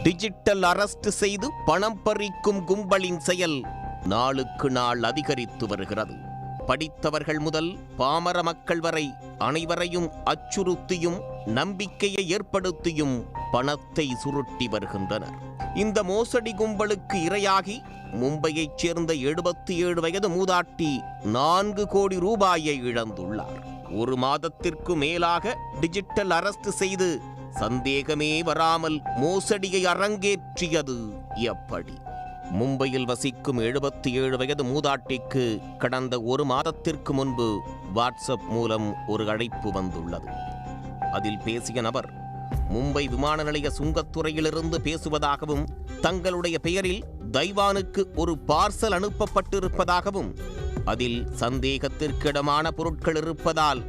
Digital arrest செய்து பணம் பறிக்கும் கும்பலின் செயல் நாளுக்கு நாள் அதிகரித்து வருகிறது. படித்தவர்கள் முதல் பாமர மக்கள் வரை அனைவரையும் அச்சுறுத்தியும் நம்பிக்கையை ஏற்படுத்தியும் பணத்தை சுருட்டி வருகின்றனர். இந்த மோசடி கும்பலுக்கு இரையாகி மும்பையைச் சேர்ந்த 77 வயது மூதாட்டி 4 கோடி ரூபாயை இழந்துள்ளார். ஒரு மாதத்திற்கு மேலாக டிஜிட்டல் அரெஸ்ட் செய்து சந்தேகமே வராமல் மோசடியை அரங்கேற்றியது எப்படி? மும்பையில் வசிக்கும் 77 வயது மூதாட்டிக்கு கடந்த ஒரு மாதத்திற்கு முன்பு வாட்ஸ்அப் மூலம் ஒரு அழைப்பு வந்துள்ளது. அதில் பேசிய நபர் மும்பை விமான நிலைய சுங்கத்துறையிலிருந்து பேசுவதாகவும் தங்களுடைய பெயரில் தைவானுக்கு ஒரு பார்சல் அனுப்பப்பட்டிருப்பதாகவும் அதில் சந்தேகத்திற்கிடமான பொருட்கள் இருப்பதால்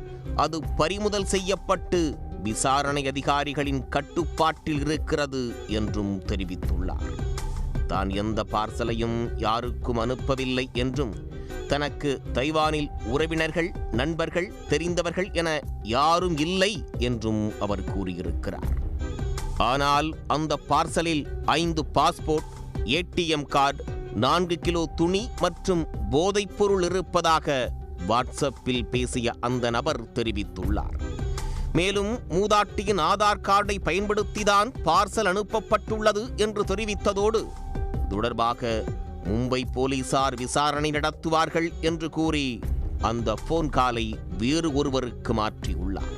அது பறிமுதல் செய்யப்பட்டு விசாரணை அதிகாரிகளின் கட்டுப்பாட்டில் இருக்கிறது என்றும் தெரிவித்துள்ளார். தான் எந்த பார்சலையும் யாருக்கும் அனுப்பவில்லை என்றும் தனக்கு தைவானில் உறவினர்கள், நண்பர்கள், தெரிந்தவர்கள் என யாரும் இல்லை என்றும் அவர் கூறியிருக்கிறார். ஆனால் அந்த பார்சலில் 5 பாஸ்போர்ட், ATM கார்டு, 4 கிலோ துணி மற்றும் போதைப்பொருள் இருப்பதாக வாட்ஸ்அப்பில் பேசிய அந்த நபர் தெரிவித்துள்ளார். மேலும் மூதாட்டியின் ஆதார் கார்டை பயன்படுத்திதான் பார்சல் அனுப்பப்பட்டுள்ளது என்று தெரிவித்ததோடு தொடர்பாக மும்பை போலீசார் விசாரணை நடத்துவார்கள் என்று கூறி அந்த போன் காலை வேறு ஒருவருக்கு மாற்றியுள்ளார்.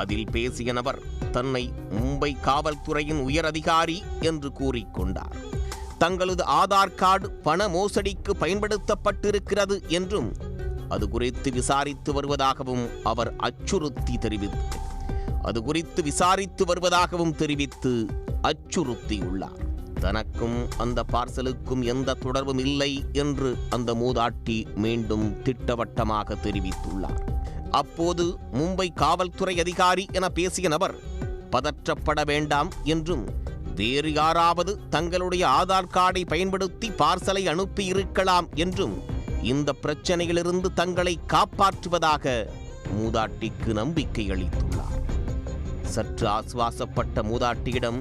அதில் பேசிய நபர் தன்னை மும்பை காவல்துறையின் உயர் அதிகாரி என்று கூறிக்கொண்டார். தங்களது ஆதார் கார்டு பண மோசடிக்கு பயன்படுத்தப்பட்டிருக்கிறது என்றும் அது குறித்து விசாரித்து வருவதாகவும் அவர் தெரிவித்து அச்சுறுத்தியுள்ளார். தனக்கும் அந்த பார்சலுக்கும் எந்த தொடர்பும் இல்லை என்று அந்த மூதாட்டி மீண்டும் திட்டவட்டமாக தெரிவித்துள்ளார். அப்போது மும்பை காவல்துறை அதிகாரி என பேசிய நபர் பதற்றப்பட வேண்டாம் என்றும் வேறு யாராவது தங்களுடைய ஆதார் கார்டை பயன்படுத்தி பார்சலை அனுப்பி இருக்கலாம் என்றும் இந்த பிரச்சனையிலிருந்து தங்களை காப்பாற்றுவதாக மூதாட்டிக்கு நம்பிக்கை அளித்துள்ளார். சற்று ஆசுவாசப்பட்ட மூதாட்டியிடம்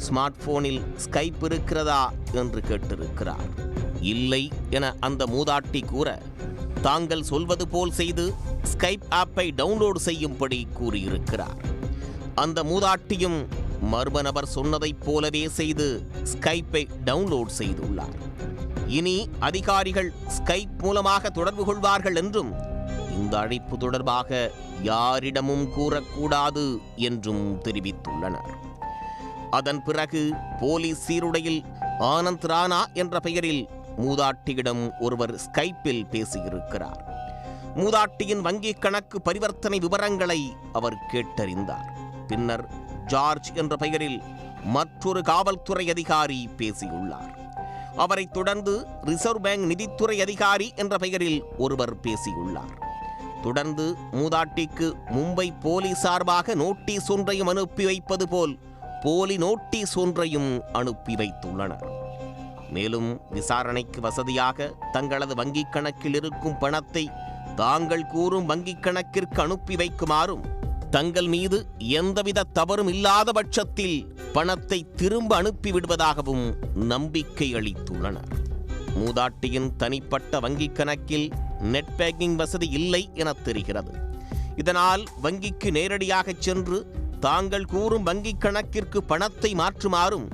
ஸ்மார்ட் போனில் ஸ்கைப் இருக்கிறதா என்று கேட்டிருக்கிறார். இல்லை என அந்த மூதாட்டி கூற தாங்கள் சொல்வது போல் செய்து ஸ்கைப் ஆப்பை டவுன்லோடு செய்யும்படி கூறியிருக்கிறார். அந்த மூதாட்டியும் மர்ம நபர் சொன்னதைப் போலவே செய்து ஸ்கைப்பை டவுன்லோட் செய்துள்ளார். இனி அதிகாரிகள் ஸ்கைப் மூலமாக தொடர்பு கொள்வார்கள் என்றும் இந்த அழைப்பு தொடர்பாக யாரிடமும் கூறக்கூடாது என்றும் தெரிவித்துள்ளனர். அதன் பிறகு போலீஸ் சீருடையில் ஆனந்த் ராணா என்ற பெயரில் மூதாட்டியிடம் ஒருவர் ஸ்கைப்பில் பேசியிருக்கிறார். மூதாட்டியின் வங்கிக் கணக்கு பரிவர்த்தனை விவரங்களை அவர் கேட்டறிந்தார். பின்னர் ஜார்ஜ் என்ற பெயரில் மற்றொரு காவல்துறை அதிகாரி பேசியுள்ளார். அவரைத் தொடர்ந்து ரிசர்வ் பேங்க் நிதித்துறை அதிகாரி என்ற பெயரில் ஒருவர் பேசியுள்ளார். தொடர்ந்து மூதாட்டிக்கு மும்பை போலீஸ் சார்பாக நோட்டீஸ் ஒன்றையும் அனுப்பி வைப்பது போல் போலி நோட்டீஸ் ஒன்றையும் அனுப்பி வைத்துள்ளனர். மேலும் விசாரணைக்கு வசதியாக தங்களது வங்கிக் கணக்கில் இருக்கும் பணத்தை தாங்கள் கூறும் வங்கிக் கணக்கிற்கு அனுப்பி வைக்குமாறும் தங்கள் மீது எந்தவித தவறும் இல்லாத பட்சத்தில் பணத்தை திரும்ப அனுப்பிவிடுவதாகவும் நம்பிக்கை அளித்துள்ளனர். மூதாட்டியின் தனிப்பட்ட வங்கிக் கணக்கில் நெட் பேங்கிங் வசதி இல்லை என தெரிகிறது. இதனால் வங்கிக்கு நேரடியாக சென்று தாங்கள் கூறும் வங்கிக் கணக்கிற்கு பணத்தை மாற்றுமாறும்,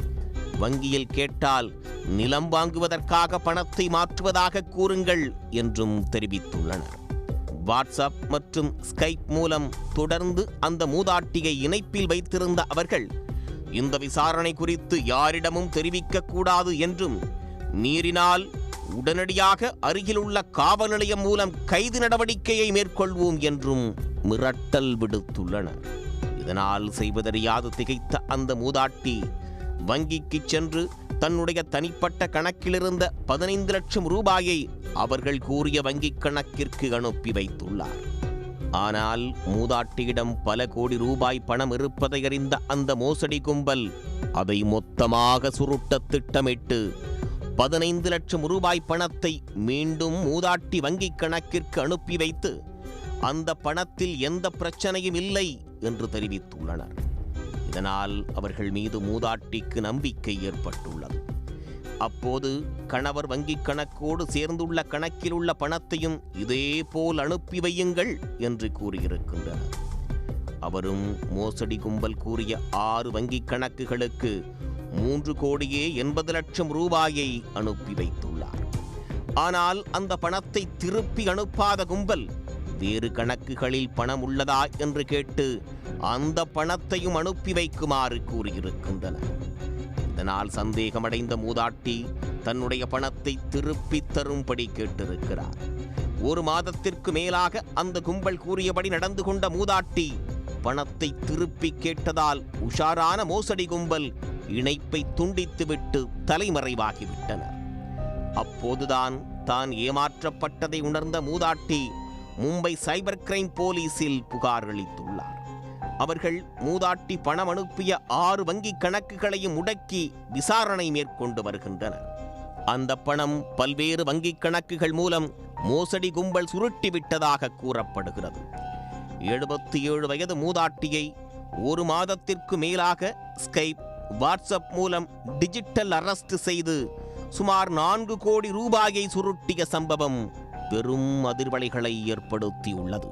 வங்கியில் கேட்டால் நிலம் வாங்குவதற்காக பணத்தை மாற்றுவதாக கூறுங்கள் என்றும் தெரிவித்துள்ளனர். வாட்ஸ்அப் மற்றும் ஸ்கைப் மூலம் தொடர்ந்து அந்த மூதாட்டியை இணைப்பில் வைத்திருந்த அவர்கள் இந்த விசாரணை குறித்து யாரிடமும் தெரிவிக்கக்கூடாது என்றும், மீறினால் உடனடியாக அருகிலுள்ள காவல் நிலையம் மூலம் கைது நடவடிக்கையை மேற்கொள்வோம் என்றும் மிரட்டல் விடுத்துள்ளனர். இதனால் செய்வதறியாது திகைத்த அந்த மூதாட்டி வங்கிக்கு சென்று தன்னுடைய தனிப்பட்ட கணக்கிலிருந்த 15 லட்சம் ரூபாயை அவர்கள் கூறிய வங்கிக் கணக்கிற்கு அனுப்பி வைத்துள்ளார். ஆனால் மூதாட்டியிடம் பல கோடி ரூபாய் பணம் இருப்பதை அறிந்த அந்த மோசடி கும்பல் அதை மொத்தமாக சுருட்ட திட்டமிட்டு 15 லட்சம் ரூபாய் பணத்தை மீண்டும் மூதாட்டி வங்கிக் கணக்கிற்கு அனுப்பி வைத்து அந்த பணத்தில் எந்த பிரச்சனையும் இல்லை என்று தெரிவித்துள்ளனர். இதனால் அவர்கள் மீது மூதாட்டிக்கு நம்பிக்கை ஏற்பட்டுள்ளது. அப்போது கணவர் வங்கிக் கணக்கோடு சேர்ந்துள்ள கணக்கில் உள்ள பணத்தையும் இதே போல் அனுப்பி வையுங்கள் என்று கூறியிருக்கின்றனர். அவரும் மோசடி கும்பல் கூறிய 6 வங்கிக் கணக்குகளுக்கு 3,80,00,000 ரூபாயை அனுப்பி வைத்துள்ளார். ஆனால் அந்த பணத்தை திருப்பி அனுப்பாத கும்பல் வேறு கணக்குகளில் பணம் உள்ளதா என்று கேட்டு அந்த பணத்தையும் அனுப்பி வைக்குமாறு கூறியிருக்கின்றனர். இதனால் சந்தேகமடைந்த மூதாட்டி தன்னுடைய பணத்தை திருப்பி தரும்படி கேட்டிருக்கிறார். 1 மாதத்திற்கு மேலாக அந்த கும்பல் கூறியபடி நடந்து கொண்ட மூதாட்டி பணத்தை திருப்பி கேட்டதால் உஷாரான மோசடி கும்பல் இணைப்பை துண்டித்துவிட்டு தலைமறைவாகிவிட்டனர். அப்போதுதான் தான் ஏமாற்றப்பட்டதை உணர்ந்த மூதாட்டி மும்பை சைபர் கிரைம் போலீசில் புகார் அளித்துள்ளார். அவர்கள் மூதாட்டி பணம் அனுப்பிய 6 வங்கிக் கணக்குகளையும் முடக்கி விசாரணை மேற்கொண்டு வருகின்றனர். அந்த பணம் பல்வேறு வங்கிக் கணக்குகள் மூலம் மோசடி கும்பல் சுருட்டிவிட்டதாக கூறப்படுகிறது. 77 வயது மூதாட்டியை 1 மாதத்திற்கு மேலாக ஸ்கைப், வாட்ஸ்அப் மூலம் டிஜிட்டல் அரெஸ்ட் செய்து சுமார் 4 கோடி ரூபாயை சுருட்டிய சம்பவம் பெரும் அதிர்வலைகளை ஏற்படுத்தியுள்ளது.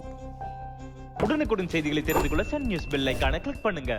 உடனுக்குடன் செய்திகளை தெரிந்து கொள்ள சன் நியூஸ் பெல் ஐகானை கிளிக் பண்ணுங்க.